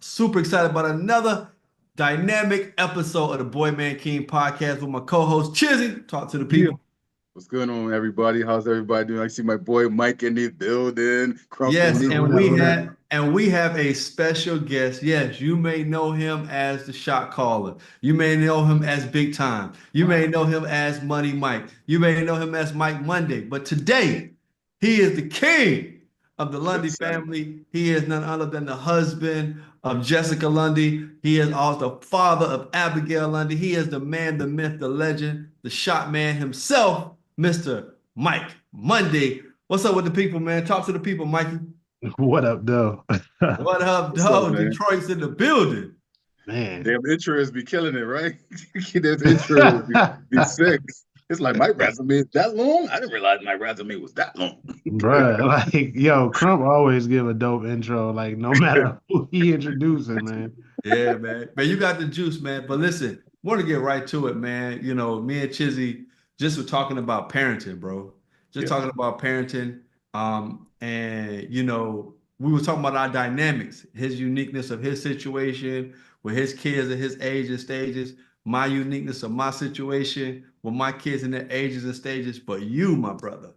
super excited about another dynamic episode of the Boy Man King podcast with my co-host Chizzy. Talk to the Yeah. people. What's going on, everybody? How's everybody doing? I see my boy Mike in the building. Crump in Yes, the and What up? we What up? have and we have a special guest. Yes, you may know him as the shot caller. You may know him as Big Time. You may know him as Money Mike. You may know him as Mike Monday. But today, he is the king of the Lundy yes, sir. family. He is none other than the husband of Jessica Lundy. He is also the father of Abigail Lundy. He is the man, the myth, the legend, the shot man himself, Mr. Mike Monday. What's up with the people, man? Talk to the people, Mikey. What up, though? What up, What's up, dog? man? Detroit's in the building. Man. Damn intros be killing it, right? Them intros be sick. It's like my resume is that long. I didn't realize my resume was that long. Bruh, like, yo, Crump always give a dope intro, like, no matter who he introducing, man. Yeah, man. Man, you got the juice, man. But listen, want to get right to it, man. You know, me and Chizzy just were talking about parenting, bro. Just Yes. talking about parenting. And we were talking about our dynamics, his uniqueness of his situation with his kids at his age and stages, my uniqueness of my situation with my kids in their ages and stages. But you, my brother,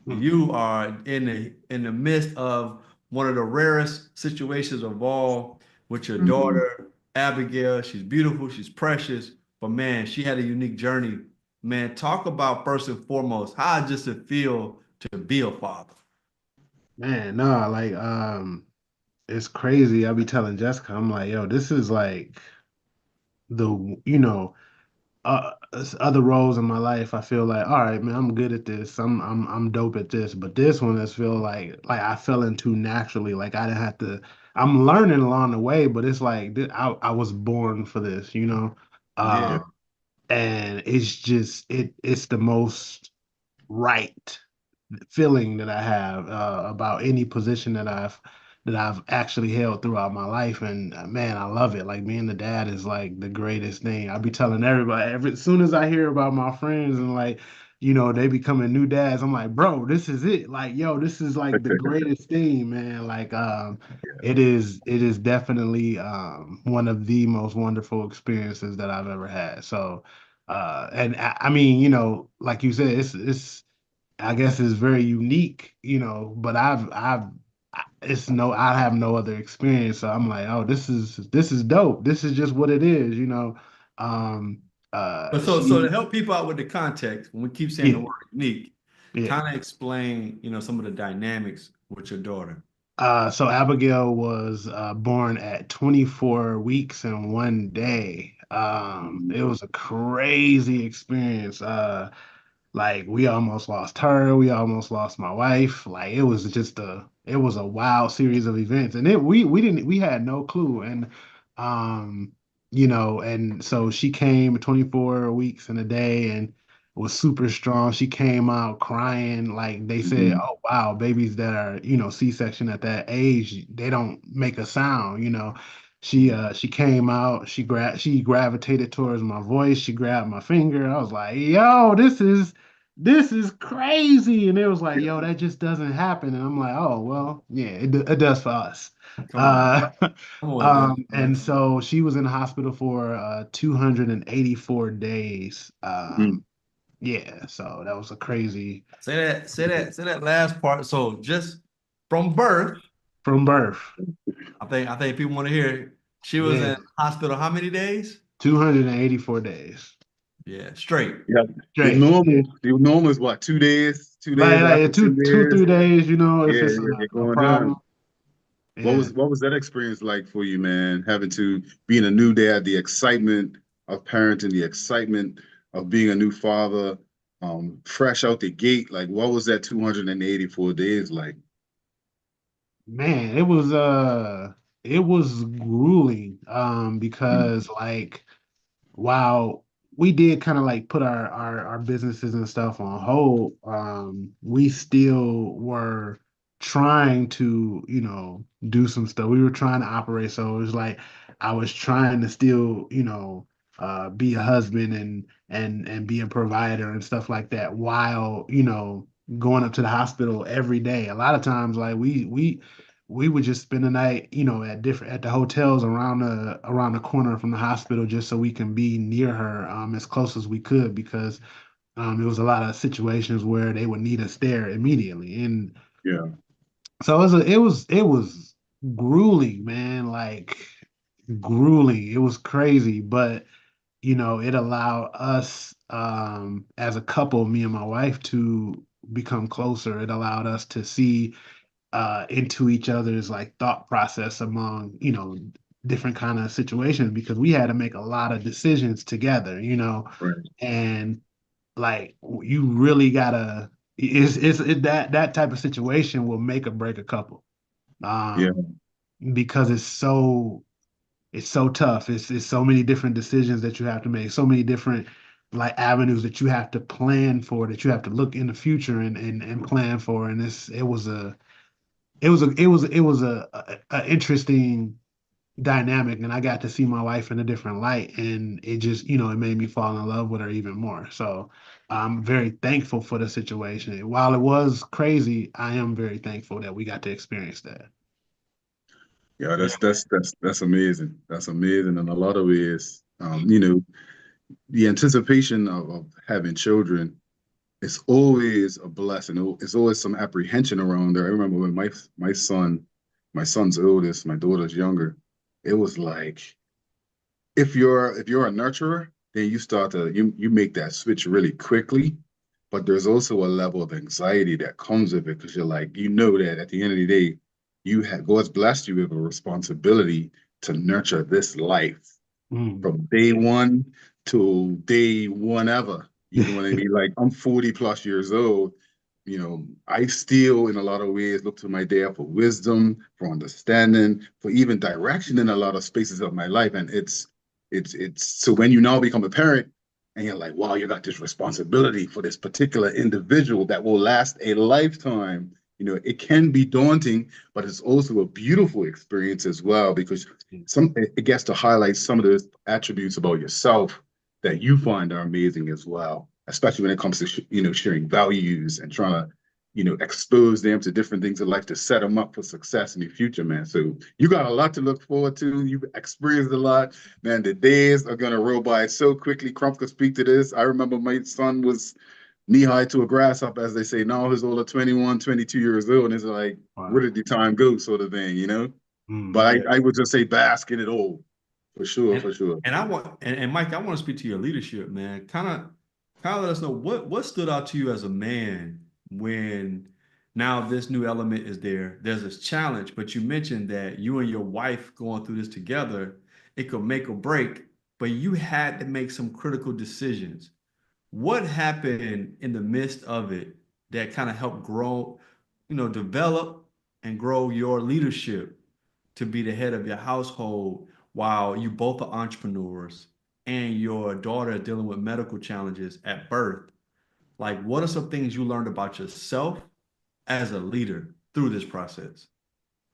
you are in the midst of one of the rarest situations of all with your Mhm. daughter Abigail. She's beautiful, she's precious, but man, she had a unique journey. Man, talk about first and foremost how does it feel to be a father? Man, no, like, it's crazy. I be telling Jessica, I'm like, yo, this is like the, other roles in my life. I feel like, all right, man, I'm good at this. I'm dope at this. But this one, I feel like I fell into naturally. Like I didn't have to. I'm learning along the way, but it's like I was born for this, you know. Yeah. Yeah. Um, and it's just it's the most right feeling that I have about any position that I've actually held throughout my life. And man, I love it. Like being the dad is like the greatest thing. I be telling everybody every as soon as I hear about my friends and like, they becoming new dads, I'm like, bro, this is it. Like, yo, this is like the greatest thing, man. Like, it is definitely one of the most wonderful experiences that I've ever had. So and I mean, like you said, it's I guess it's very unique, but I have no other experience. So I'm like, oh, this is dope. This is just what it is, you know. Um, But so to she, help people out with the context, when we keep saying the yeah, word unique, yeah. kind of explain, some of the dynamics with your daughter. So Abigail was born at 24 weeks and 1 day. It was a crazy experience. Like we almost lost her, we almost lost my wife. Like it was a wild series of events, and we had no clue, and um, and so she came 24 weeks in a day and was super strong. She came out crying, like they said, Mhm. oh wow, babies that are C-section at that age, they don't make a sound. She came out, she gravitated towards my voice, she grabbed my finger. I was like, yo, this is crazy. And it was like, Yeah. yo, that just doesn't happen. And I'm like, oh, well, yeah, it does for us. Come on. Uh, Come on, dude. and so she was in the hospital for 284 days. Mhm. Yeah, so that was a crazy Say that last part. So just from birth, from birth. I think people want to hear it. She was Yeah, in hospital how many days? 284 days Yeah, straight. Yeah. The straight. Yeah. normal, the normal is what, 2 days? 2 days Like after two two, days. 3 days, if Yeah, it's yeah, they're a going problem. down. What Yeah. was what was that experience like for you, man? Having to being a new dad, the excitement of parenting, the excitement of being a new father, fresh out the gate. Like, what was that 284 days like? Man, it was grueling Mm, because like while we did kind of like put our businesses and stuff on hold, we still were trying to, do some stuff. We were trying to operate. So it was like I was trying to still, be a husband and be a provider and stuff like that while, going up to the hospital every day. A lot of times, like we would just spend the night, at the hotels around the corner from the hospital, just so we can be near her, as close as we could, because it was a lot of situations where they would need us there immediately. And Yeah. so it was grueling, man, like grueling. It was crazy, but it allowed us, as a couple, me and my wife, to become closer. It allowed us to see into each other's like thought process among, different kind of situations, because we had to make a lot of decisions together, Right. and like you really gotta that type of situation will make or break a couple. Yeah. Um, because it's so tough. It's so many different decisions that you have to make, so many different like avenues that you have to plan for, that you have to look in the future and plan for. And it was a interesting dynamic, and I got to see my wife in a different light, and it just, it made me fall in love with her even more. So I'm very thankful for the situation. While it was crazy, I am very thankful that we got to experience that. Yeah, Yeah. that's amazing. That's amazing in a lot of ways. The anticipation of having children, it's always a blessing. It's always some apprehension around there. I remember when my son's oldest, my daughter's younger, it was like if you're a nurturer, then you make that switch really quickly. But there's also a level of anxiety that comes with it because you're like, that at the end of the day, God's blessed you with a responsibility to nurture this life Mm. from day one to day whenever. You know what I mean? Like I'm 40 plus years old. I still, in a lot of ways, look to my dad for wisdom, for understanding, for even direction in a lot of spaces of my life. And it's so when you now become a parent and you're like, wow, you got this responsibility for this particular individual that will last a lifetime. It can be daunting, but it's also a beautiful experience as well because it gets to highlight some of those attributes about yourself that you find are amazing as well, especially when it comes to sharing values and trying to expose them to different things in life to set them up for success in the future, man. So you got a lot to look forward to. You've experienced a lot, man. The days are gonna roll by so quickly. Crump could speak to this. I remember my son was knee high to a grasshopper, as they say. Now he's older, 21, 22 years old, and it's like, where Wow. did the time go, sort of thing. Mm. But Yeah. I would just say bask in it all, for sure, And for sure. and I want and Mike, I want to speak to your leadership, man. Kind of let us know what stood out to you as a man when now this new element is there. There's this challenge, but you mentioned that you and your wife going through this together, it could make or break, but you had to make some critical decisions. What happened in the midst of it that kind of helped grow, develop and grow your leadership to be the head of your household while you both are entrepreneurs and your daughter is dealing with medical challenges at birth? Like, what are some things you learned about yourself as a leader through this process?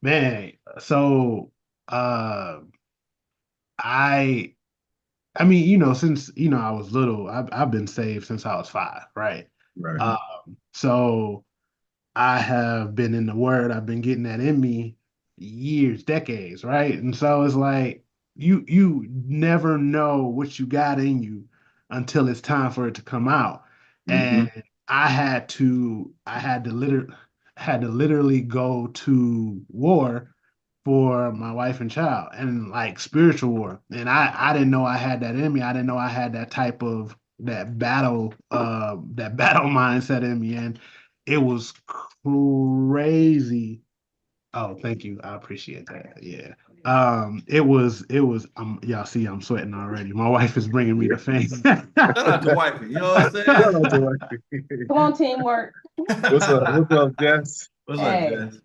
Man, so uh I I mean, since I was little, I've been saved since I was 5, right? Right. So I have been in the word, I've been getting that in me years, decades, right? And so it's like you never know what you got in you until it's time for it to come out. Hmm. And I had to literally go to war for my wife and child, and like spiritual war. And I didn't know I had that in me. I didn't know I had that type of that battle mindset in me. And it was crazy. Oh, thank you. I appreciate that. Yeah. It was y'all see I'm sweating already. My wife is bringing me the fame. Shout out to wifey, you know what I'm Shout saying? out to Lexi. Come on, teamwork. What's up? What's up, Jess? What's up, Hey. Jess?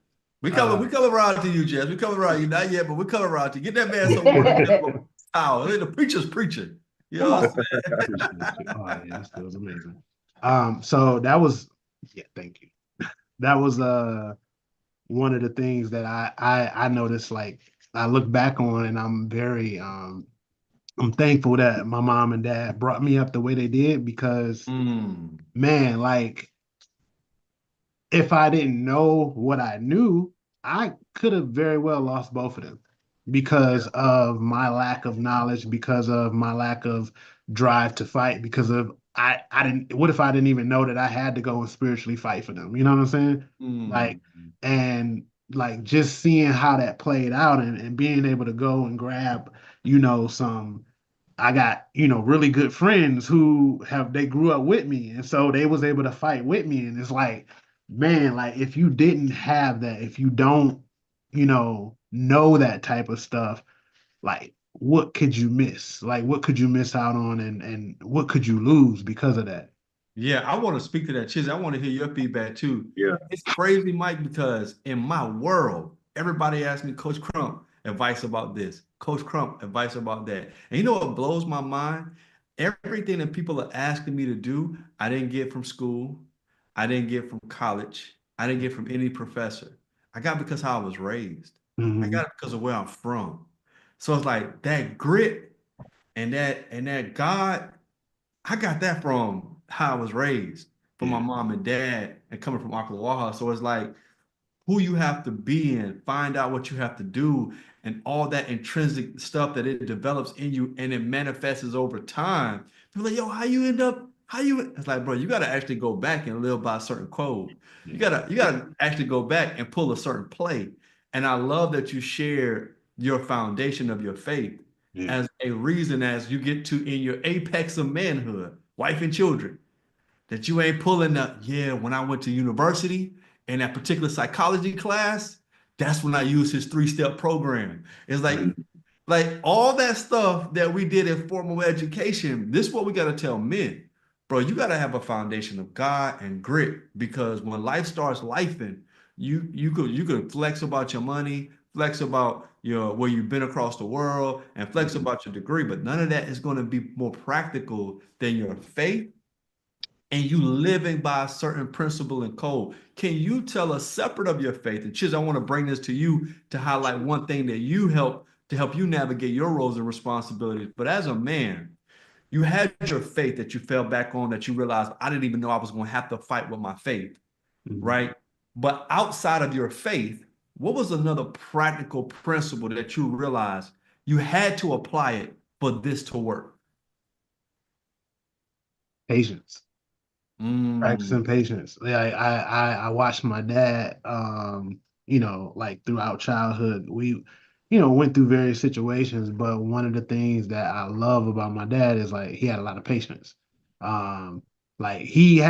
We coming, uh we coming around to you, Jess. We coming around to you, not yet, but we coming around to you. Get that man some water. Get him a towel. The preacher's preaching. You Come know what I'm on. saying? Appreciate you. Oh yeah, this feels amazing. So that was, yeah, thank you. That was one of the things that I noticed, like I look back on, and I'm thankful that my mom and dad brought me up the way they did, because Mm. man, like if I didn't know what I knew, I could have very well lost both of them because of my lack of knowledge, because of my lack of drive to fight, because of I didn't what if I didn't even know that I had to go and spiritually fight for them? You know what I'm saying? Like, Mm. and like just seeing how that played out and being able to go and grab, some I got, really good friends who they grew up with me. And so they was able to fight with me. And it's like, man, like if you didn't have that, if you don't, know that type of stuff, like what could you miss? Like what could you miss out on and what could you lose because of that? Yeah, I want to speak to that, Chiz. I want to hear your feedback too. Yeah. It's crazy, Mike, because in my world, everybody asks me, Coach Crump, advice about this, Coach Crump, advice about that. And you know what blows my mind? Everything that people are asking me to do, I didn't get from school. I didn't get from college. I didn't get from any professor. I got because how I was raised. I Hmm. got it because of where I'm from. So it's like that grit and that God. I got that from how I was raised, from my Yeah. mom and dad, and coming from Oklahoma. So it's like who you have to be and find out what you have to do, and all that intrinsic stuff that it develops in you, and it manifests over time. People are like, yo, how you end up? How you? It's like, bro, you got to actually go back and live by a certain code. You gotta actually go back and pull a certain play. And I love that you share your foundation of your faith Yeah. as a reason as you get to in your apex of manhood, wife and children, that you ain't pulling up. Yeah, when I went to university in that particular psychology class, that's when I used his three-step program. It's Mhm. like all that stuff that we did in formal education. This is what we got to tell men, bro. You got to have a foundation of God and grit because when life starts lifing, you could flex about your money, flex about your where you've been across the world, and flex Mhm. about your degree. But none of that is going to be more practical than your faith and you living by a certain principle and code. Can you tell us separate of your faith? And Chiz, I want to bring this to you to highlight one thing that you help to help you navigate your roles and responsibilities. But as a man, you had your faith that you fell back on that you realized I didn't even know I was going to have to fight with my faith, Mhm. right? But outside of your faith, what was another practical principle that you realized you had to apply it for this to work? Patience. Mm, Practicing patience. Yeah, I watched my dad, like throughout childhood, we, went through various situations, but one of the things that I love about my dad is like he had a lot of patience. Um, like he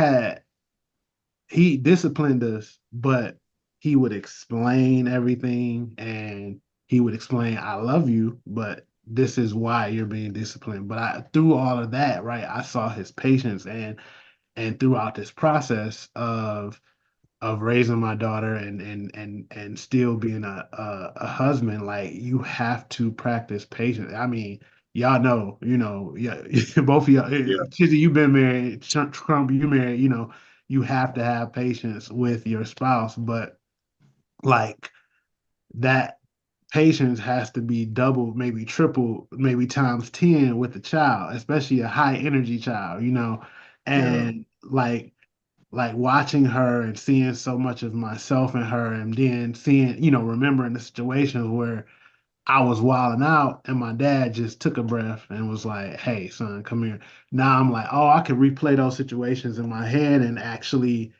disciplined us, but he would explain everything and he would explain, I love you, but this is why you're being disciplined. But through all of that, right, I saw his patience and throughout this process of raising my daughter and still being a husband, like you have to practice patience. I mean, y'all know, yeah, both of y'all, Yeah. Chizzy, you've been married, Crump, you married, you have to have patience with your spouse, but like that patience has to be double, maybe triple, maybe times 10 with the child, especially a high energy child, Yeah. and like watching her and seeing so much of myself in her and then seeing, remembering the situations where I was wilding out and my dad just took a breath and was like, hey, son, come here. Now I'm like, oh, I can replay those situations in my head and actually,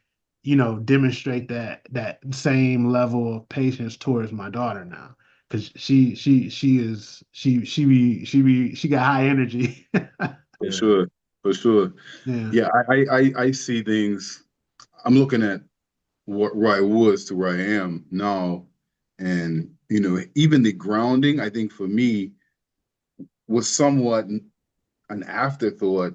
demonstrate that same level of patience towards my daughter now. Cause she got high energy. For yeah. sure. For sure. Yeah. Yeah. I see things. I'm looking at where I was to where I am now. And, even the grounding, I think for me was somewhat an afterthought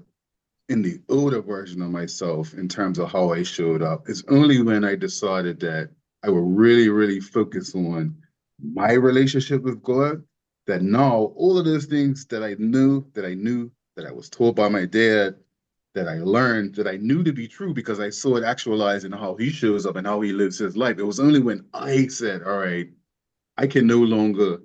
in the older version of myself in terms of how I showed up. It's only when I decided that I would really, really focus on my relationship with God that now all of those things that I was told by my dad, that I learned, that I knew to be true because I saw it actualized in how he shows up and how he lives his life. It was only when I said, all right, I can no longer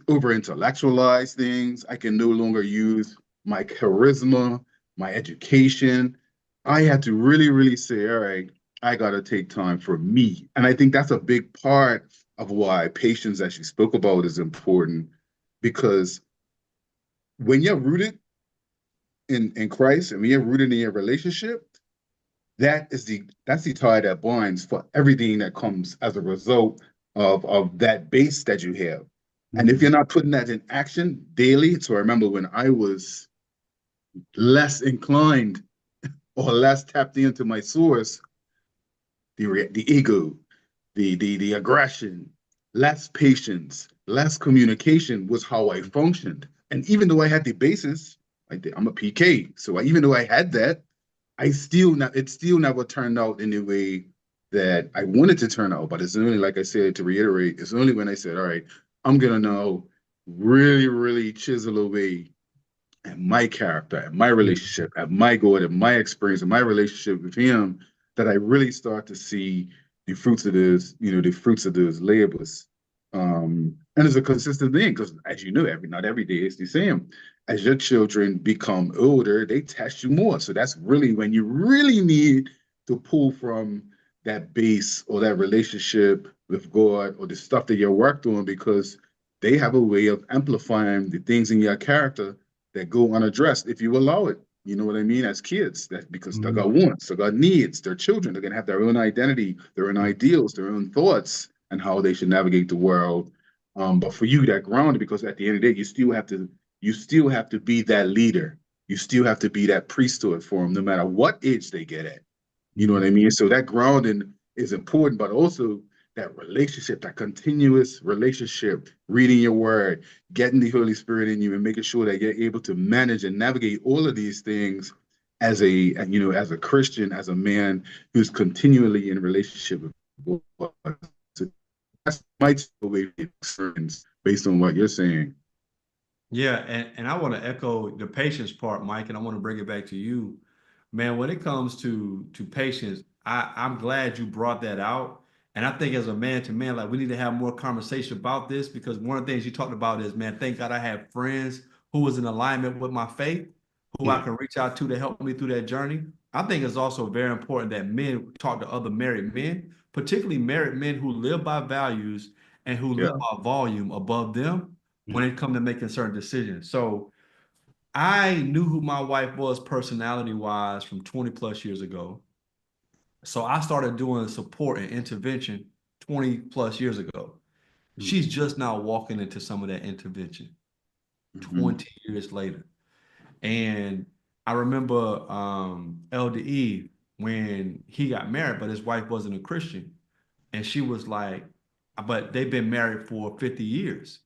over intellectualize things. I can no longer use my charisma, my education. I had to really, really say, all right, I got to take time for me. And I think that's a big part. of why patience that you spoke about is important, because when you're rooted in Christ and when you're rooted in your relationship, that's the tie that binds for everything that comes as a result of that base that you have. And if you're not putting that in action daily, so I remember when I was less inclined or less tapped into my source, the ego, the aggression, less patience, less communication was how I functioned. And even though I had the basis, I'm a PK, so even though I had that, it still never turned out in the way that I wanted to turn out. But it's only, like I said, to reiterate, it's only when I said, all right, I'm gonna now really, really chisel away at my character, at my relationship, at my God, at my experience, at my relationship with him, that I really start to see the fruits of those labors. And it's a consistent thing because, as you know, not every day is the same. As your children become older, they test you more. So that's really when you really need to pull from that base or that relationship with God or the stuff that you're worked on, because they have a way of amplifying the things in your character that go unaddressed if you allow it. You know what I mean? As kids, that because they got wants, they got needs. They're children. They're gonna have their own identity, their own ideals, their own thoughts, and how they should navigate the world. But for you, that grounded, because at the end of the day, you still have to be that leader. You still have to be that priesthood for them, no matter what age they get at. You know what I mean? So that grounding is important, but also that relationship, that continuous relationship, reading your word, getting the Holy Spirit in you, and making sure that you're able to manage and navigate all of these things as as a Christian, as a man who's continually in relationship with God. So that's my takeaway experience based on what you're saying. Yeah, and I want to echo the patience part, Mike, and I want to bring it back to you. Man, when it comes to patience, I'm glad you brought that out. And I think as a man to man, like we need to have more conversation about this, because one of the things you talked about is, man, thank God I have friends who was in alignment with my faith, who I Yeah. can reach out to help me through that journey. I think it's also very important that men talk to other married men, particularly married men who live by values and who Yeah. live by volume above them when it comes to making certain decisions. So I knew who my wife was personality wise from 20 plus years ago. So I started doing support and intervention 20 plus years ago. She's just now walking into some of that intervention Mm-hmm. 20 years later. And I remember LDE when he got married, but his wife wasn't a Christian. And she was like, but they've been married for 50 years.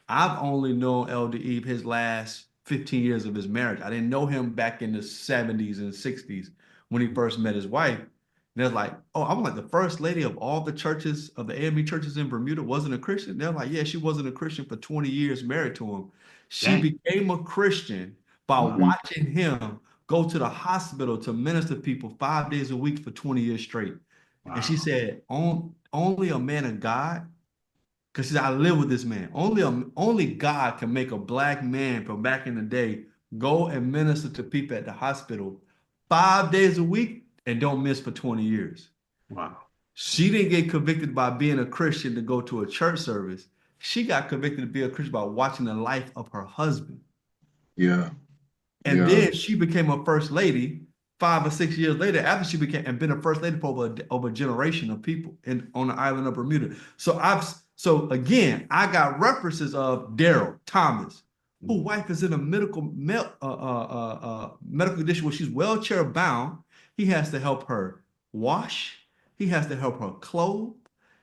I've only known LDE his last 15 years of his marriage. I didn't know him back in the 70s and 60s when he first met his wife. And they're like, oh, I'm like the first lady of all the churches, of the AME churches in Bermuda, wasn't a Christian. They're like, yeah, she wasn't a Christian for 20 years married to him. She Dang. became a Christian by Mm-hmm. watching him go to the hospital to minister to people 5 days a week for 20 years straight. And she Wow. said, only a man of God, because she said, I live with this man. Only God can make a black man from back in the day go and minister to people at the hospital 5 days a week and don't miss for 20 years. Wow. She didn't get convicted by being a Christian to go to a church service. She got convicted to be a Christian by watching the life of her husband. Yeah. And Yeah. then she became a first lady 5 or 6 years later, after she became and been a first lady for over a generation of people on the island of Bermuda. So again, I got references of Daryl Thomas, whose wife is in a medical condition where she's wheelchair bound. He has to help her wash. He has to help her clothe.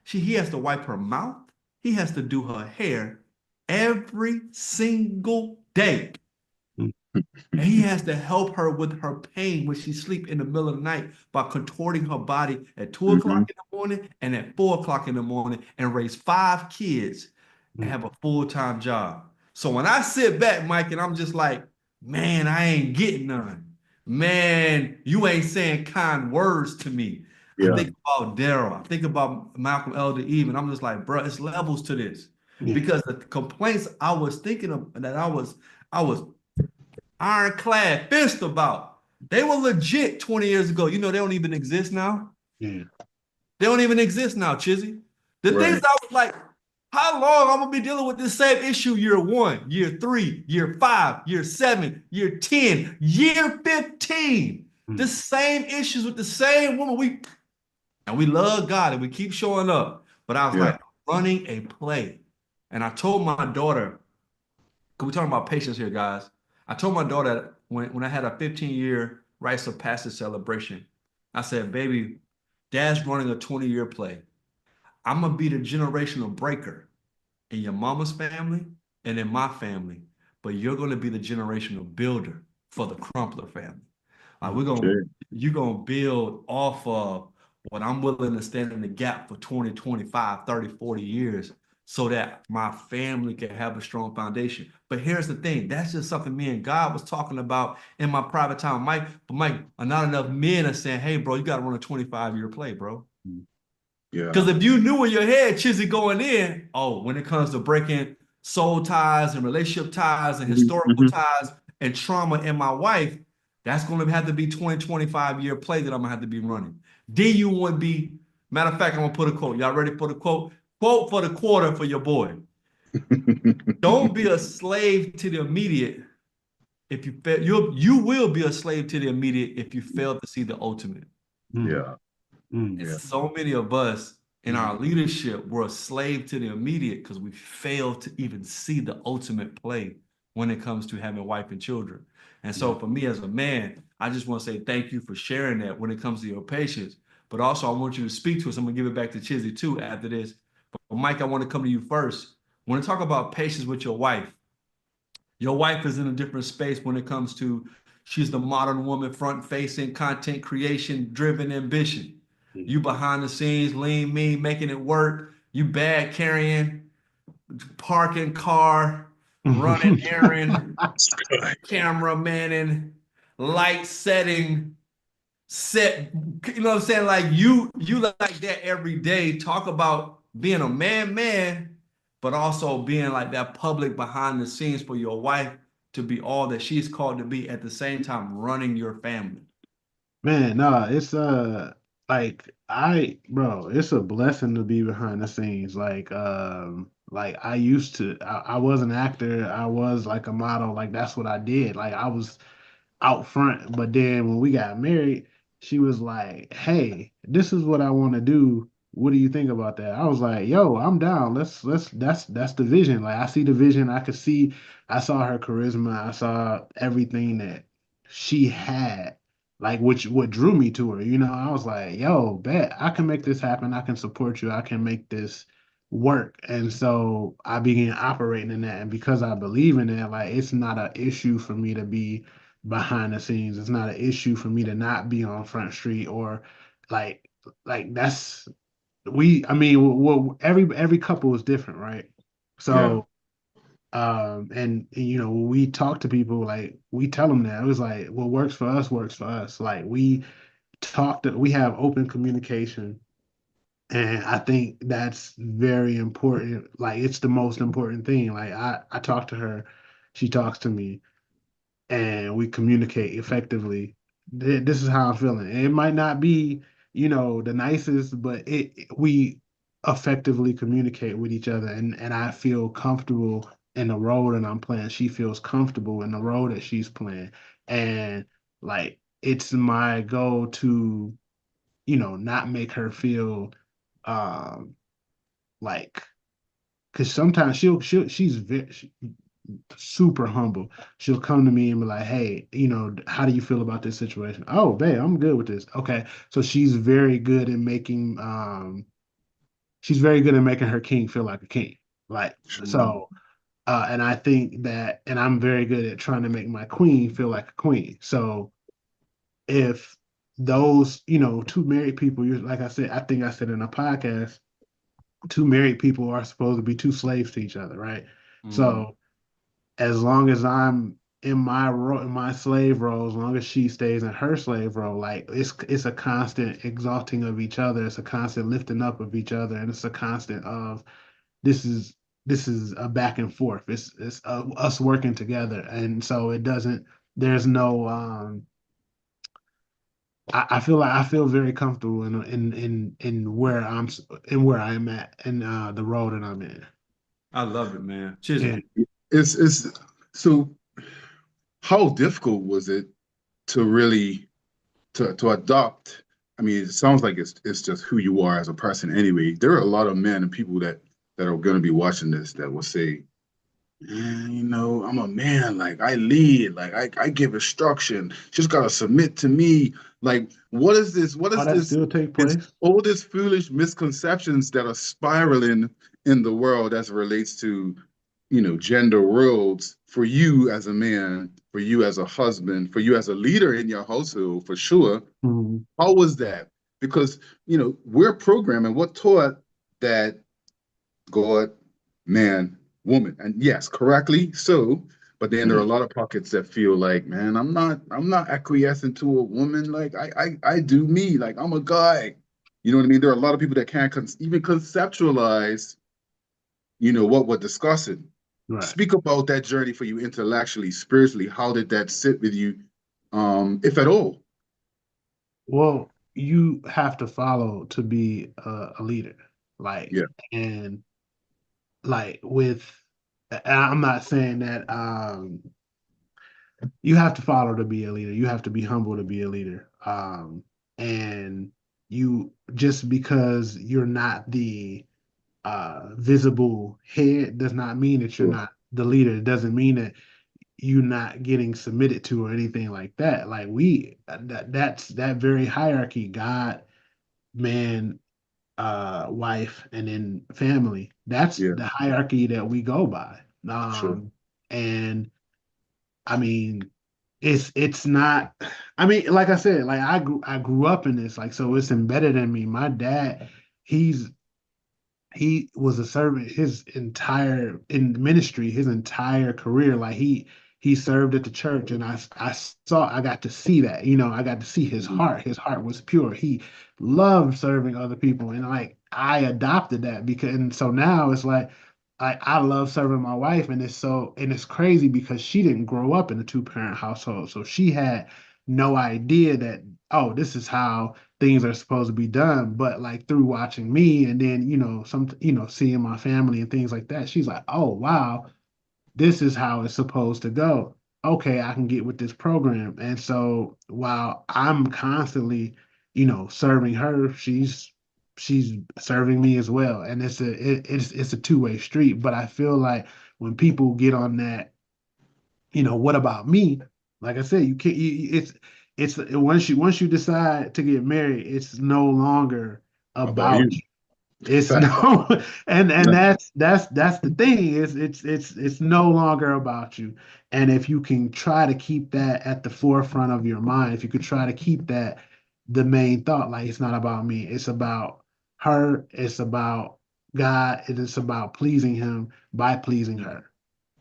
He has to wipe her mouth. He has to do her hair every single day. And he has to help her with her pain when she sleep in the middle of the night by contorting her body at 2 o'clock Mm-hmm. in the morning and at 4 o'clock in the morning and raise 5 kids and have a full-time job. So when I sit back, Mike, and I'm just like, man, I ain't getting none. Man, you ain't saying kind words to me. I Yeah. think about Daryl. I think about Malcolm Elder Eve, and I'm just like, bro, it's levels to this. Yeah. Because the complaints I was thinking of that I was ironclad fist about. They were legit 20 years ago. You know, they don't even exist now. Yeah. They don't even exist now, Chizzy. The Right. things I was like, how long I'm gonna be dealing with this same issue year 1, year 3, year 5, year 7, year 10, year 15. The same issues with the same woman. We love God and we keep showing up. But I was Yeah. like, running a play. And I told my daughter, because we're talking about patience here, guys. I told my daughter when I had a 15-year rites of passage celebration, I said, baby, dad's running a 20-year play. I'm gonna be the generational breaker in your mama's family and in my family, but you're gonna be the generational builder for the Crumpler family. Like Okay. you're gonna build off of what I'm willing to stand in the gap for 20, 25, 30, 40 years so that my family can have a strong foundation. But here's the thing, that's just something me and God was talking about in my private time. Mike, but Mike, not enough men are saying, hey, bro, you gotta run a 25-year play, bro. Yeah. Because if you knew in your head, Chizzy going in, oh, when it comes to breaking soul ties and relationship ties and historical Mhm. ties and trauma in my wife, that's going to have to be 20, 25-year play that I'm going to have to be running. Then you want to be, matter of fact, I'm going to put a quote. Y'all ready for the quote? Quote for the quarter for your boy. Don't be a slave to the immediate if you fail. You will be a slave to the immediate if you fail to see the ultimate. Yeah. And Yeah. so many of us in our leadership were a slave to the immediate because we failed to even see the ultimate play when it comes to having wife and children. And so for me as a man, I just want to say thank you for sharing that when it comes to your patience. But also I want you to speak to us. I'm gonna give it back to Chizzy too after this. But Mike, I want to come to you first. I want to talk about patience with your wife. Your wife is in a different space when it comes to she's the modern woman, front facing, content creation, driven ambition. You behind the scenes, lean, mean, making it work. You bag carrying, parking car, running errand, camera manning, light setting, set. You know what I'm saying? Like you like that every day. Talk about being a man, but also being like that public behind the scenes for your wife to be all that she's called to be at the same time running your family. Man, no, it's like bro, it's a blessing to be behind the scenes. Like I used to I was an actor, I was like a model, like that's what I did. Like I was out front. But then when we got married, she was like, "Hey, this is what I want to do. What do you think about that?" I was like, "Yo, I'm down. Let's that's the vision. Like I see the vision. I saw her charisma. I saw everything that she had, like which what drew me to her. I was like, "Yo, bet I can make this happen. I can support you. I can make this work." And so I began operating in that. And because I believe in that, like it's not an issue for me to be behind the scenes. It's not an issue for me to not be on Front Street or like that's I mean every couple is different, right? Yeah. So and when we talk to people, like we tell them that it was like what works for us works for us. Like we have open communication, and I think that's very important. Like it's the most important thing. Like I talk to her, she talks to me, and we communicate effectively. This is how I'm feeling. And it might not be, the nicest, but we effectively communicate with each other, and I feel comfortable in the role that I'm playing. She feels comfortable in the role that she's playing, and like it's my goal to, not make her feel um like because sometimes she's super humble. She'll come to me and be like, "Hey, how do you feel about this situation?" "Oh, babe, I'm good with this." Okay, so she's very good at making her king feel like a king. Like Sure. so, and I think that, and I'm very good at trying to make my queen feel like a queen. So if those, two married people, you like I said, I think I said in a podcast, two married people are supposed to be two slaves to each other, right? Mm. So as long as I'm in my role, in my slave role, as long as she stays in her slave role, like it's a constant exalting of each other. It's a constant lifting up of each other, and it's a constant of this is this is a back and forth. It's us working together, and so it doesn't. There's no I feel like I feel very comfortable in where where I am at and the role that I'm in. I love it, man. Chisel. Yeah. It's so how difficult was it to really to adopt? I mean, it sounds like it's just who you are as a person anyway. There are a lot of men and people that are going to be watching this that will say, "Man, you know, I'm a man. Like I lead. Like I give instruction. She's got to submit to me. Like what is this? What Oh, is that this? still take It's place? all these foolish misconceptions that are spiraling in the world as it relates to, you know, gender roles for you as a man, for you as a husband, for you as a leader in your household, for sure. Mhm. How was that? Because, you know, we're programmed and we're taught that God, man, woman. And yes, correctly so. But then there are a Yeah. lot of pockets that feel like, man, I'm not acquiescing to a woman. Like I do me. Like I'm a guy. You know what I mean? There are a lot of people that can't even conceptualize, you know, what we're discussing. Right. Speak about that journey for you intellectually, spiritually. How did that sit with you, if at all? Well, you have to follow to be a leader. Like, Yeah, and like with, and I'm not saying that you have to follow to be a leader. You have to be humble to be a leader. And you just because you're not the visible head does not mean that you're sure. not the leader. It doesn't mean that you're not getting submitted to or anything like that. Like that's that very hierarchy, God, man, wife, and then family. That's Yeah, the hierarchy that we go by. sure. And I mean, it's not. I mean, like I said, like I grew up in this, like so it's embedded in me. My dad, he's he was a servant his entire in ministry, his entire career. Like he served at the church, and I got to see that. I got to see his Mhm. heart. His heart was pure. He loved serving other people, and like I adopted that because. And so now it's like I love serving my wife, and it's crazy because she didn't grow up in a two-parent household, so she had no idea that, oh, this is how things are supposed to be done. But like through watching me and then, seeing my family and things like that, she's like, oh, wow, this is how it's supposed to go. Okay, I can get with this program. And so while I'm constantly, serving her, she's serving me as well. And it's a two-way street. But I feel like when people get on that, what about me? Like I said, you can't. It's once you decide to get married, it's no longer About about you. you. It's Fact. no, and Yeah. that's the thing. It's no longer about you. And if you can try to keep that at the forefront of your mind, if you could try to keep that the main thought, like it's not about me, it's about her, it's about God, and it's about pleasing Him by pleasing her,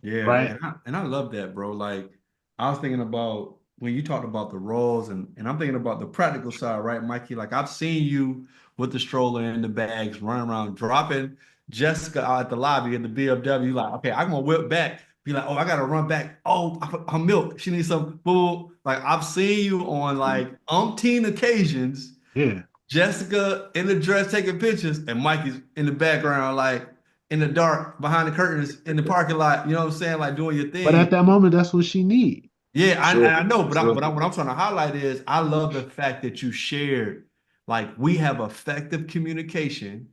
Yeah, right? and I love that, bro. Like I was thinking about when you talked about the roles, and I'm thinking about the practical side, right, Mikey? Like I've seen you with the stroller and the bags running around, dropping Jessica out at the lobby in the BFW. Like, okay, I'm gonna whip back. Be like, oh, I gotta run back. Oh, her milk. She needs some. Boo. Like I've seen you on like umpteen occasions. Yeah. Jessica in the dress taking pictures, and Mikey's in the background, like in the dark behind the curtains in the parking lot. You know what I'm saying? Like doing your But at thing. that moment, that's what she need. Yeah, Sure. I know, but Sure. what I'm trying to highlight is I love the fact that you shared, like we have effective communication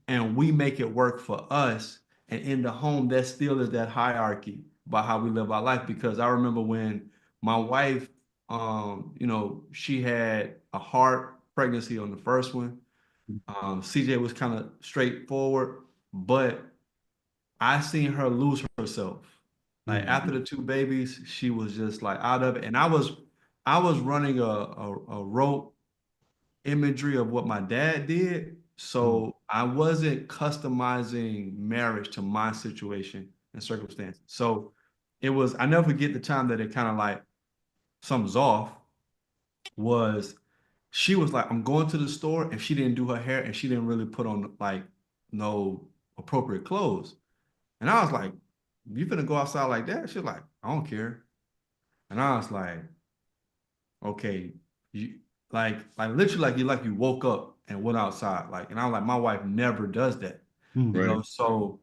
and we make it work for us. And in the home, there still is that hierarchy about how we live our life. Because I remember when my wife, she had a hard pregnancy on the first one. CJ was kind of straightforward, but I seen her lose herself. Like after Mhm. the two babies, she was just like out of it. And I was running a rope imagery of what my dad did. Mhm. So I wasn't customizing marriage to my situation and circumstance. So I never forget the time that it kind of like something's off was she was like, I'm going to the store, and she didn't do her hair and she didn't really put on like no appropriate clothes. And I was like, you finna go outside like that? She's like, I don't care. And I was like, okay, you literally like you woke up and went outside. And I'm like, my wife never does that. Mm. Right. So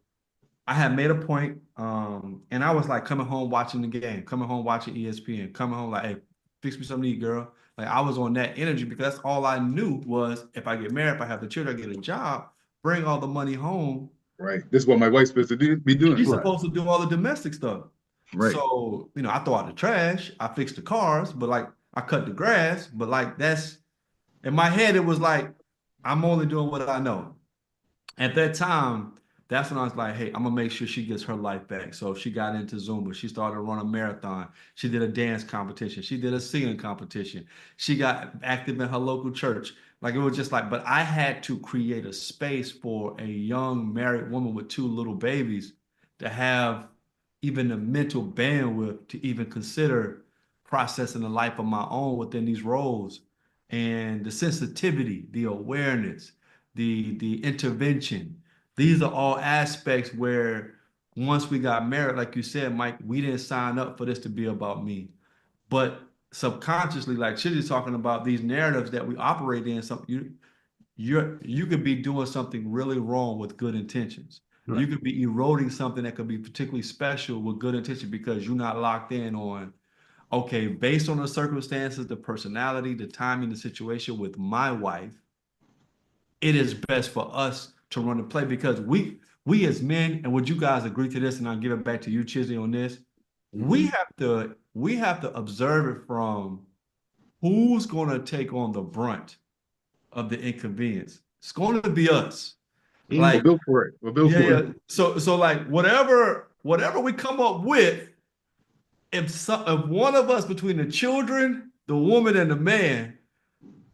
I had made a point, and I was like coming home watching the game, coming home watching ESPN, coming home like, hey, fix me something to eat, girl. Like I was on that energy because that's all I knew was if I get married, if I have the children, I get a job, bring all the money home. Right. This is what my wife's supposed to be doing. She's Right. supposed to do all the domestic stuff. Right. So, I throw out the trash, I fix the cars, but like I cut the grass, but like that's in my head, it was like I'm only doing what I know. At that time, that's when I was like, hey, I'm gonna make sure she gets her life back. So she got into Zumba. She started to run a marathon. She did a dance competition. She did a singing competition. She got active in her local church. Like it was just like, but I had to create a space for a young married woman with two little babies to have even the mental bandwidth to even consider processing a life of my own within these roles and the sensitivity, the awareness, the intervention. These are all aspects where once we got married, like you said, Mike, we didn't sign up for this to be about me. But subconsciously, like Chitty's talking about these narratives that we operate in, you could be doing something really wrong with good intentions. You Right. could be eroding something that could be particularly special with good intention because you're not locked in on, okay, based on the circumstances, the personality, the timing, the situation with my wife, it is best for us to run the play because we as men, and would you guys agree to this? And I'll give it back to you, Chizzy, on this. We Mhm. have to observe it from who's going to take on the brunt of the inconvenience. It's going to be us. We're Like, built for it. We're built yeah, for yeah. it. So like whatever we come up with, if one of us between the children, the woman, and the man,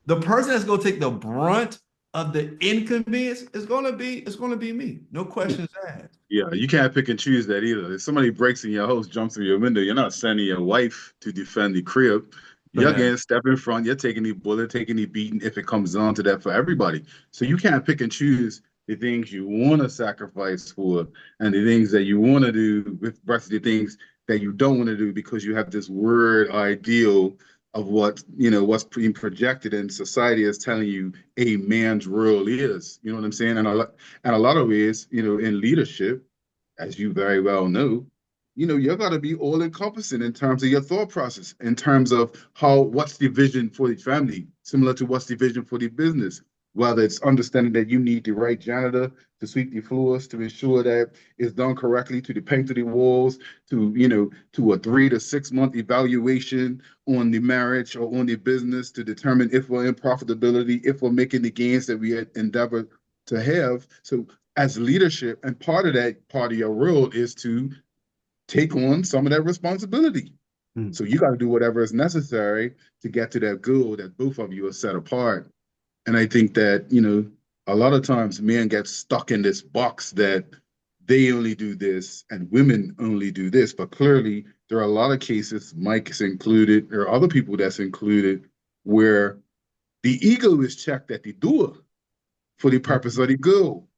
the person that's going to take the brunt of the inconvenience is going to be me. No questions asked. Yeah, you can't pick and choose that either. If somebody breaks in your house, jumps through your window, you're not sending your wife to defend the crib. You're Fact. getting step in front. You're taking the bullet, taking the beating if it comes down to that for everybody. So you can't pick and choose the things you want to sacrifice for and the things that you want to do with versus the things that you don't want to do because you have this word ideal of what what's being projected in society as telling you a man's role is. You know what I'm saying? And a lot of ways, in leadership, as you very well know, you've got to be all encompassing in terms of your thought process, in terms of what's the vision for the family, similar to what's the vision for the business. Whether it's understanding that you need the right janitor to sweep the floors, to ensure that it's done correctly, to the paint of the walls, to a 3 to 6 month evaluation on the marriage or on the business to determine if we're in profitability, if we're making the gains that we endeavor to have. So as leadership, and part of your role is to take on some of that responsibility. Mm. So you got to do whatever is necessary to get to that goal that both of you are set apart. And I think that, a lot of times men get stuck in this box that they only do this and women only do this. But clearly, there are a lot of cases, Mike is included, or other people that's included, where the ego is checked at the door for the purpose of the goal.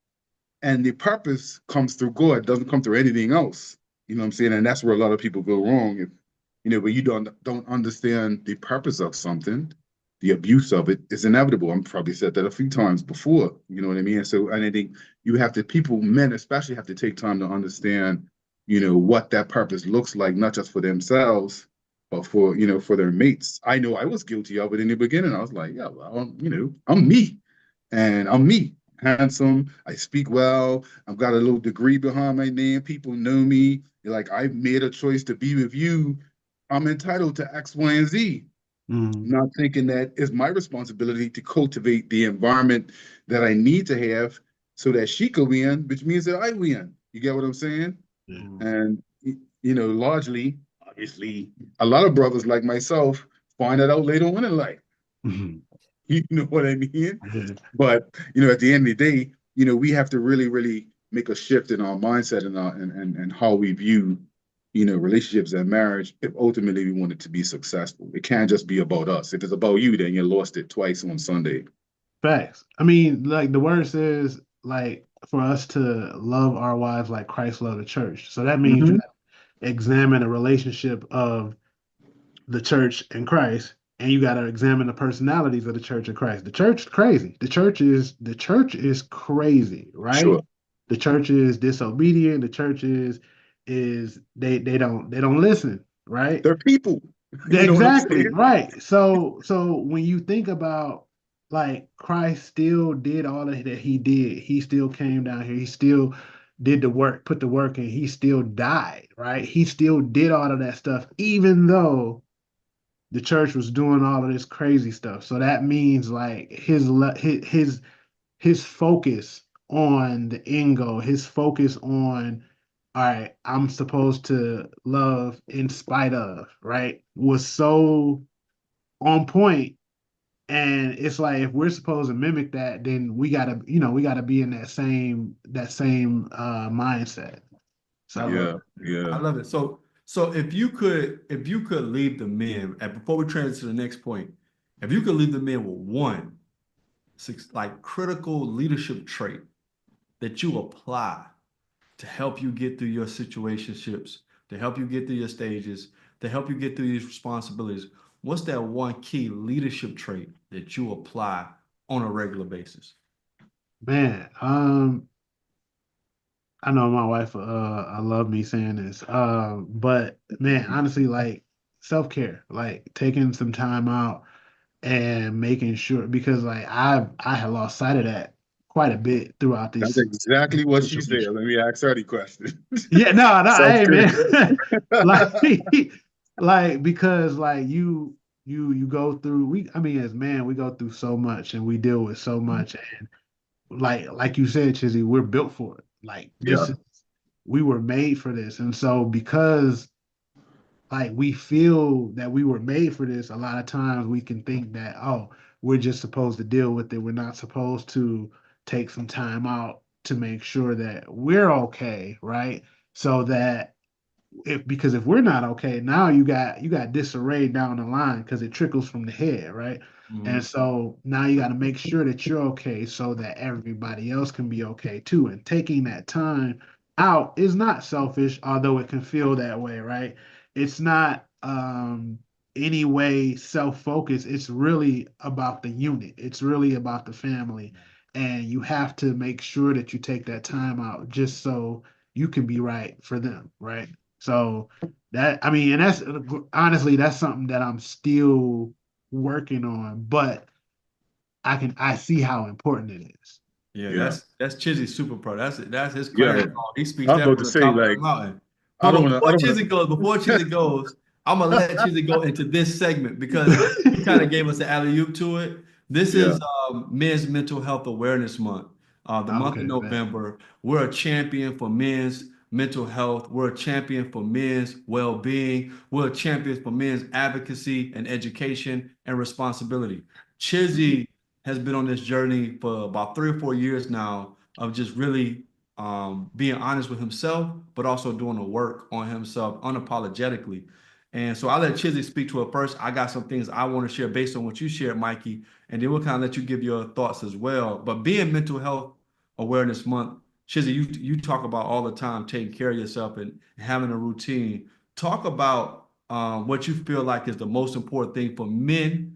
And the purpose comes through God, doesn't come through anything else. You know what I'm saying? And that's where a lot of people go wrong. If when you don't understand the purpose of something, the abuse of it is inevitable. I've probably said that a few times before. You know what I mean? So, and I think men especially have to take time to understand, what that purpose looks like, not just for themselves, but for their mates. I know I was guilty of it in the beginning. I was like, yeah, well, I'm me, and I'm me. Handsome, I speak well, I've got a little degree behind my name. People know me. You're like, I've made a choice to be with you. I'm entitled to X, Y, and Z. Mm. Not thinking that it's my responsibility to cultivate the environment that I need to have so that she could win, which means that I win. You get what I'm saying? Yeah. And largely, obviously, a lot of brothers like myself find that out later on in life. Mhm. You know what I mean? Yeah. But at the end of the day, we have to really, really make a shift in our mindset and how we view, relationships and marriage if ultimately we want it to be successful. It can't just be about us. If it's about you, then you lost it twice on Sunday. Facts. I mean, like the word says, like for us to love our wives like Christ loved the church. So that means you Mm-hmm. examine a relationship of the church and Christ and you got to examine the personalities of the Church of Christ. The church is crazy. The church is crazy, right? Sure. The church is disobedient. The church is they don't listen, right? They're people. You know what I'm Exactly, saying? right. So when you think about like Christ still did all that he did, he still came down here, he still did the work, put the work in, he still died, right? He still did all of that stuff, even though the church was doing all of this crazy stuff. So that means like his focus on the end goal, his focus on, all right, I'm supposed to love in spite of, right, was so on point. And it's like if we're supposed to mimic that, then we gotta be in that same mindset. I So love Yeah, it. I yeah. love it. So if you could leave the men, and before we transition to the next point, if you could leave the men with one like critical leadership trait that you apply to help you get through your situationships, to help you get through your stages, to help you get through these responsibilities, what's that one key leadership trait that you apply on a regular basis? man, I know my wife I love me saying this. But man, honestly, like self-care, like taking some time out and making sure, because like I had lost sight of that quite a bit throughout That's this exactly what she said. situation. Let me ask her the question. Yeah, no, no, hey Self-care. man. Like like because like you go through, we I mean as man we go through so much and we deal with so much, and like you said, Chizzy, we're built for it. Like Yeah, this is we were made for this. And so because like we feel that we were made for this, a lot of times we can think that, oh, we're just supposed to deal with it. We're not supposed to take some time out to make sure that we're okay, right? So that because if we're not okay, now you got disarray down the line because it trickles from the head, right? And Mhm. so now you got to make sure that you're okay so that everybody else can be okay too. And taking that time out is not selfish, although it can feel that way, right? It's not any way self-focused. It's really about the unit. It's really about the family. And you have to make sure that you take that time out just so you can be right for them, right? So that I mean, and that's honestly that's something that I'm still working on, but I see how important it is. Yeah, yeah, that's Chizzy's super pro. That's his yeah. clarion call. He speaks I was that about from to the say, top of like, the mountain. I But don't but want to, I don't want Before Chizzy goes, I'm gonna let Chizzy go into this segment because he kind of gave us the alley oop to it. This yeah, is Men's Mental Health Awareness Month. The month of Okay, bet. November. We're a champion for men's mental health. We're a champion for men's well-being. We're a champion for men's advocacy and education and responsibility. Chizzy has been on this journey for about 3 or 4 years now of just really being honest with himself, but also doing the work on himself unapologetically. And so I'll let Chizzy speak to it first. I got some things I want to share based on what you shared, Mikey, and then we'll kind of let you give your thoughts as well. But being Mental Health Awareness Month, Chizzy, you talk about all the time taking care of yourself and having a routine. Talk about what you feel like is the most important thing for men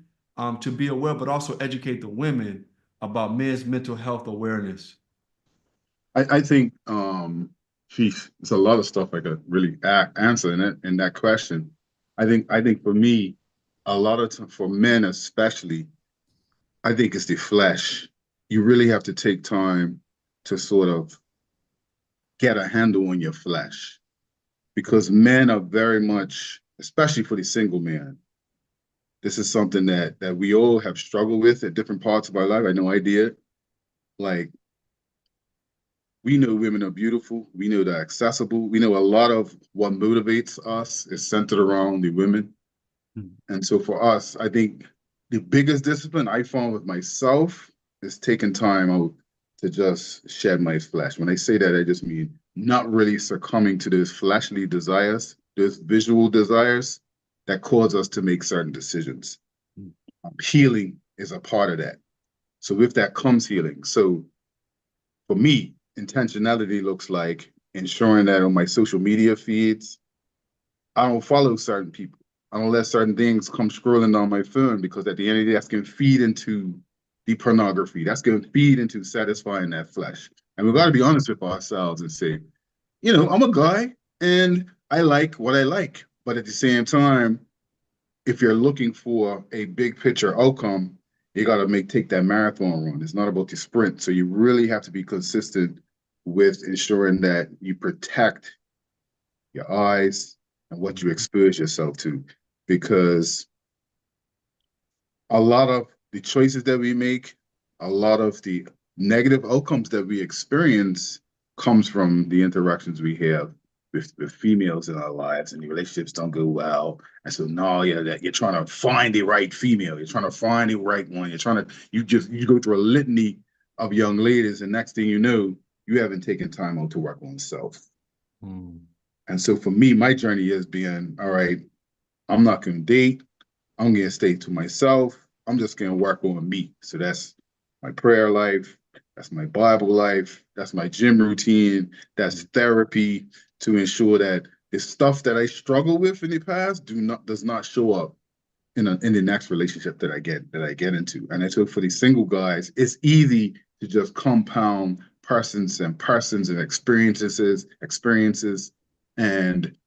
to be aware, but also educate the women about men's mental health awareness. I think, sheesh, there's a lot of stuff I could really answer in it in that question. I think for me, a lot of time for men especially, I think it's the flesh. You really have to take time to sort of get a handle on your flesh because men are very much, especially for the single man, this is something that we all have struggled with at different parts of our life. I know I did. Like, we know women are beautiful. We know they're accessible. We know a lot of what motivates us is centered around the women. Hmm. And so for us, I think the biggest discipline I found with myself is taking time out to just shed my flesh. When I say that, I just mean not really succumbing to those fleshly desires, those visual desires that cause us to make certain decisions. Healing is a part of that. So with that comes healing. So for me, intentionality looks like ensuring that on my social media feeds, I don't follow certain people. I don't let certain things come scrolling on my phone, because at the end of the day, that's going to feed into the pornography. That's going to feed into satisfying that flesh. And we've got to be honest with ourselves and say, I'm a guy and I like what I like. But at the same time, if you're looking for a big picture outcome, you got to take that marathon run. It's not about the sprint. So you really have to be consistent with ensuring that you protect your eyes and what you expose yourself to, because a lot of the choices that we make, a lot of the negative outcomes that we experience comes from the interactions we have with females in our lives, and the relationships don't go well. And so now you're trying to find the right female, you're trying to find the right one, you go through a litany of young ladies, and next thing you know, you haven't taken time out to work on self. And so for me, my journey is being, all right, I'm not going to date. I'm going to stay to myself. I'm just going to work on me. So that's my prayer life. That's my Bible life. That's my gym routine. That's therapy, to ensure that the stuff that I struggle with in the past does not show up in the next relationship that I get into. And so for these single guys, it's easy to just compound persons and experiences and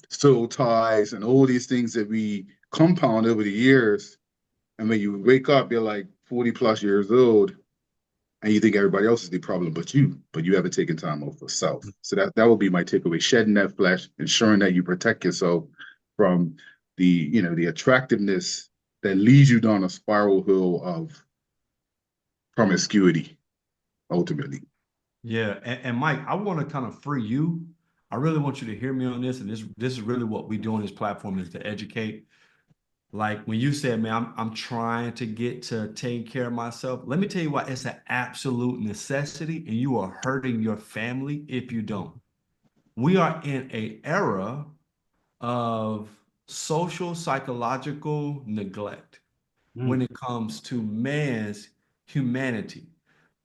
soul ties and all these things that we compound over the years. And when you wake up, you're like 40 plus years old, and you think everybody else is the problem but you haven't taken time off for self. So that would be my takeaway: shedding that flesh, ensuring that you protect yourself from the attractiveness that leads you down a spiral hill of promiscuity, ultimately. Yeah, and Mike, I want to kind of free you. I really want you to hear me on this, and this is really what we do on this platform, is to educate. Like when you said, man, I'm trying to get to taking care of myself. Let me tell you why it's an absolute necessity, and you are hurting your family if you don't. We are in an era of social psychological neglect when it comes to man's humanity.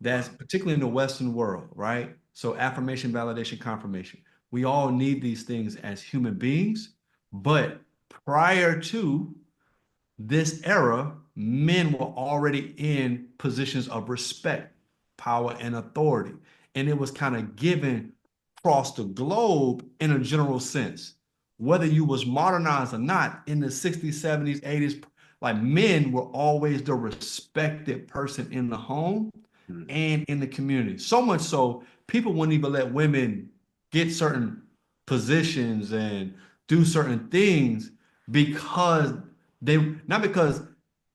That's particularly in the Western world, right? So affirmation, validation, confirmation. We all need these things as human beings, but prior to this era, men were already in positions of respect, power, and authority. And it was kind of given across the globe in a general sense. Whether you was modernized or not, in the 60s, 70s, 80s, like men were always the respected person in the home and in the community. So much so, people wouldn't even let women get certain positions and do certain things because not because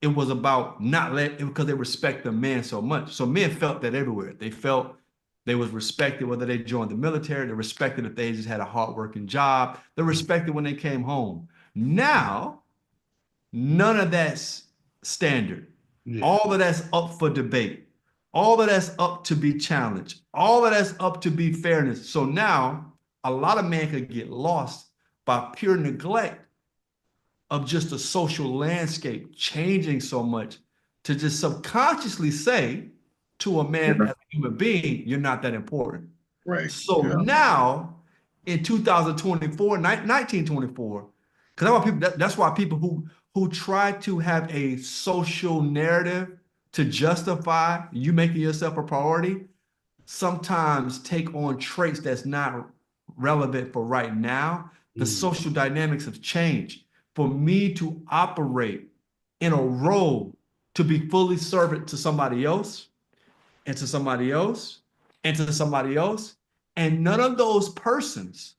it was about because they respect the man so much. So men felt that everywhere. They felt they was respected whether they joined the military. They respected if they just had a hardworking job. They respected when they came home. Now, none of that's standard. Yeah. All of that's up for debate. All of that's up to be challenged. All of that's up to be fairness. So now a lot of men could get lost by pure neglect of just the social landscape changing so much to just subconsciously say to a man as a human being, you're not that important. Right. So now in 2024, 1924, because that's why people who try to have a social narrative to justify you making yourself a priority sometimes take on traits that's not relevant for right now. The social dynamics have changed. For me to operate in a role to be fully servant to somebody else and to somebody else and to somebody else, and none of those persons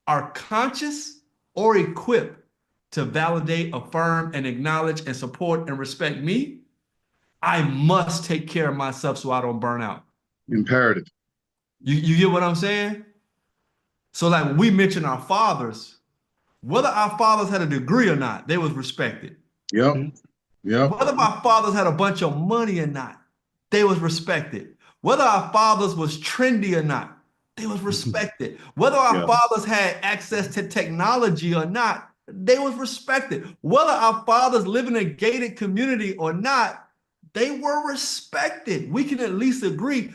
are conscious or equipped to validate, affirm, and acknowledge and support and respect me, I must take care of myself so I don't burn out. Imperative. You get what I'm saying? So like when we mention our fathers, whether our fathers had a degree or not, they was respected. Yep. Yep. Whether our fathers had a bunch of money or not, they was respected. Whether our fathers was trendy or not, they was respected. Whether our fathers had access to technology or not, they was respected. Whether our fathers live in a gated community or not, they were respected. We can at least agree.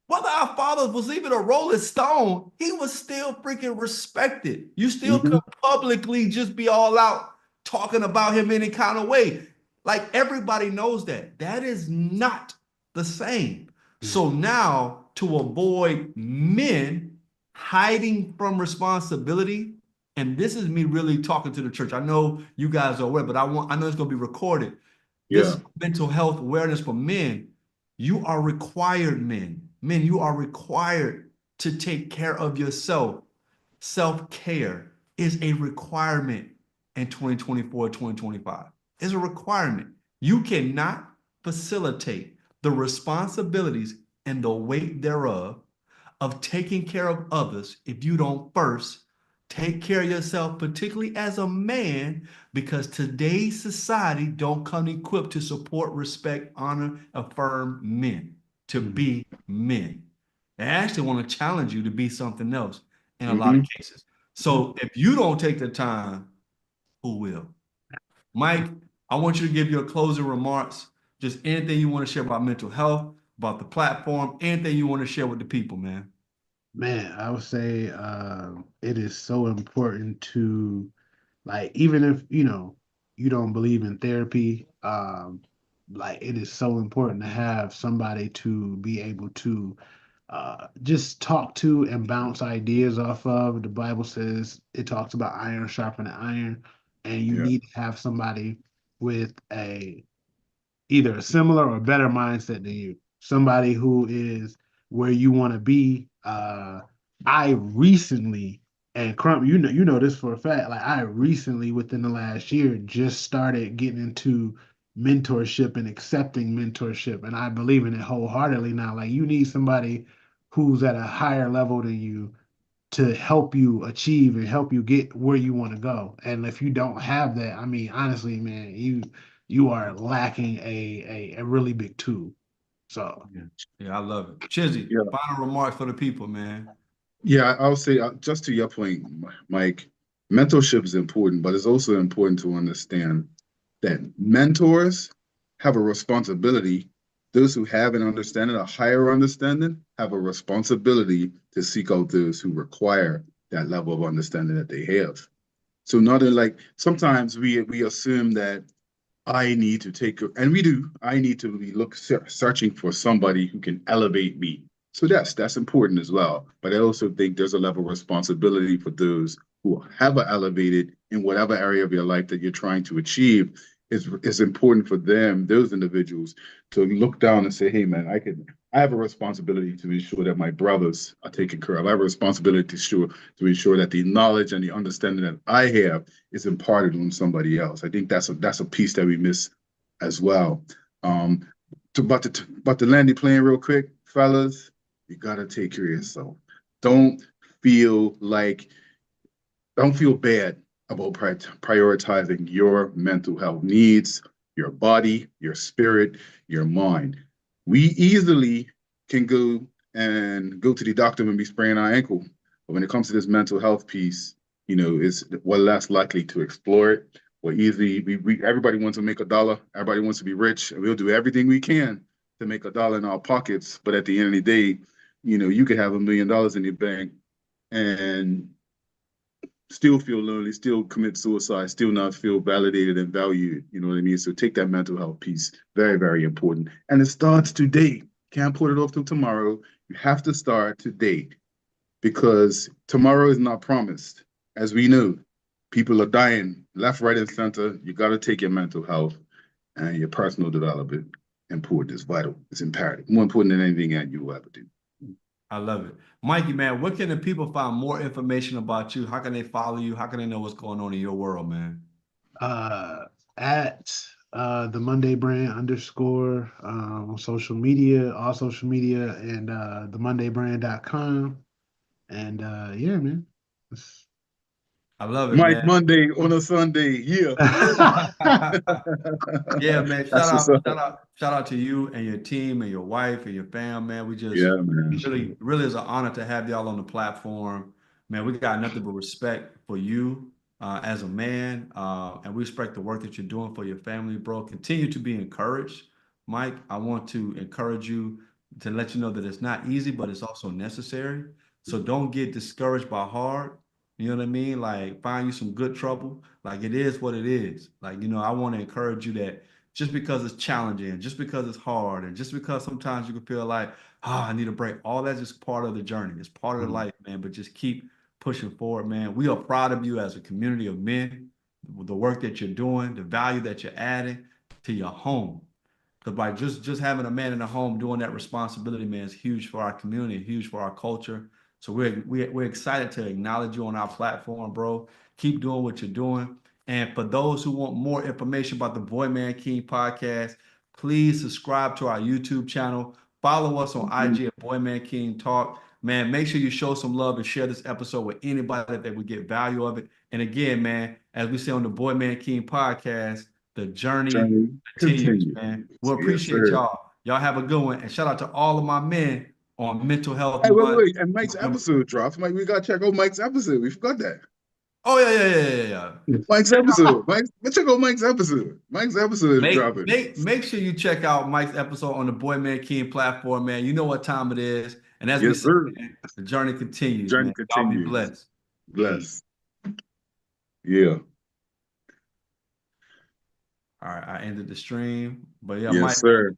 Whether our father was even a Rolling Stone, he was still freaking respected. You still could publicly just be all out talking about him any kind of way. Like everybody knows that. That is not the same. So now to avoid men hiding from responsibility, and this is me really talking to the church. I know you guys are aware, but I know it's going to be recorded. This Yeah. mental health awareness for men. You are required, men. Men, you are required to take care of yourself. Self-care is a requirement in 2024, 2025. It's a requirement. You cannot facilitate the responsibilities and the weight thereof of taking care of others if you don't first take care of yourself, particularly as a man, because today's society don't come equipped to support, respect, honor, affirm men, to be men. They actually want to challenge you to be something else in a lot of cases. So if you don't take the time, who will? Mike, I want you to give your closing remarks. Just anything you want to share about mental health, about the platform, anything you want to share with the people, man. Man, I would say it is so important to, like, even if you don't believe in therapy, like, it is so important to have somebody to be able to just talk to and bounce ideas off of. The Bible says, it talks about iron sharpening iron, and you Yeah. need to have somebody with either a similar or better mindset than you. Somebody who is where you want to be. I recently, and Crump, you know this for a fact. Like, I recently, within the last year, just started getting into mentorship and accepting mentorship, and I believe in it wholeheartedly now. Like, you need somebody who's at a higher level than you to help you achieve and help you get where you want to go. And if you don't have that, I mean, honestly, man, you are lacking a really big tool. So Yeah, I love it. Chizzy, Yeah. final remarks for the people, man. Yeah, I'll say just to your point, Mike, mentorship is important, but it's also important to understand that mentors have a responsibility. Those who have an understanding, a higher understanding, have a responsibility to seek out those who require that level of understanding that they have. So not in, like, sometimes we assume that I need to take, and we do. I need to be searching for somebody who can elevate me. So that's important as well. But I also think there's a level of responsibility for those who have elevated in whatever area of your life that you're trying to achieve. It's important for them, those individuals, to look down and say, "Hey, man, I have a responsibility to ensure that my brothers are taken care of. I have a responsibility to ensure that the knowledge and the understanding that I have is imparted on somebody else." I think that's a piece that we miss as well. But to land the plane real quick, fellas, you gotta take care of yourself. Don't feel like don't feel bad about prioritizing your mental health needs, your body, your spirit, your mind. We easily can go to the doctor when we sprain our ankle, but when it comes to this mental health piece, we're less likely to explore it. We're easily everybody wants to make a dollar, everybody wants to be rich, and we'll do everything we can to make a dollar in our pockets. But at the end of the day, you could have $1 million in your bank and still feel lonely, still commit suicide, still not feel validated and valued. You know what I mean? So take that mental health piece. Very, very important. And it starts today. Can't put it off till tomorrow. You have to start today because tomorrow is not promised. As we know, people are dying left, right, and center. You got to take your mental health and your personal development important. It's vital. It's imperative. More important than anything that you will ever do. I love it. Mikey, man, where can the people find more information about you? How can they follow you? How can they know what's going on in your world, man? at the Monday brand underscore on social media, all social media, and themondaybrand.com. And yeah, man. I love it, Mike man. Monday on a Sunday. Yeah. Yeah, man. That's what's up. Shout out to you and your team and your wife and your fam, man. We just Yeah, man. really is an honor to have y'all on the platform. Man, we got nothing but respect for you as a man. And we respect the work that you're doing for your family, bro. Continue to be encouraged. Mike, I want to encourage you to let you know that it's not easy, but it's also necessary. So don't get discouraged by hard. You know what I mean? Like find you some good trouble. Like it is what it is. Like, I want to encourage you that just because it's challenging, just because it's hard, and just because sometimes you can feel like, I need a break. All that's just part of the journey. It's part of the life, man. But just keep pushing forward, man. We are proud of you as a community of men, the work that you're doing, the value that you're adding to your home. Because by just having a man in the home doing that responsibility, man, is huge for our community, huge for our culture. So we're excited to acknowledge you on our platform, bro. Keep doing what you're doing. And for those who want more information about the Boy Man King podcast, please subscribe to our YouTube channel. Follow us on IG at Boy Man King Talk. Man, make sure you show some love and share this episode with anybody that would get value of it. And again, man, as we say on the Boy Man King podcast, the journey Journey continues, continue. man. We Yes, appreciate sir. y'all. Y'all have a good one. And shout out to all of my men on Mental Health Hey, wait, Month. wait. And Mike's episode drops. Mike, we gotta check out Mike's episode. We forgot that. Oh, yeah. Mike's episode. Let's check out Mike's episode. Mike's episode is Make, dropping. make, make sure you check out Mike's episode on the Boy Man King platform, man. You know what time it is. And as we Yes, said, sir. man, the journey continues, Journey man. Y'all be continues. blessed. Bless. Yeah. All right, I ended the stream. But yeah, Yes, Mike, sir.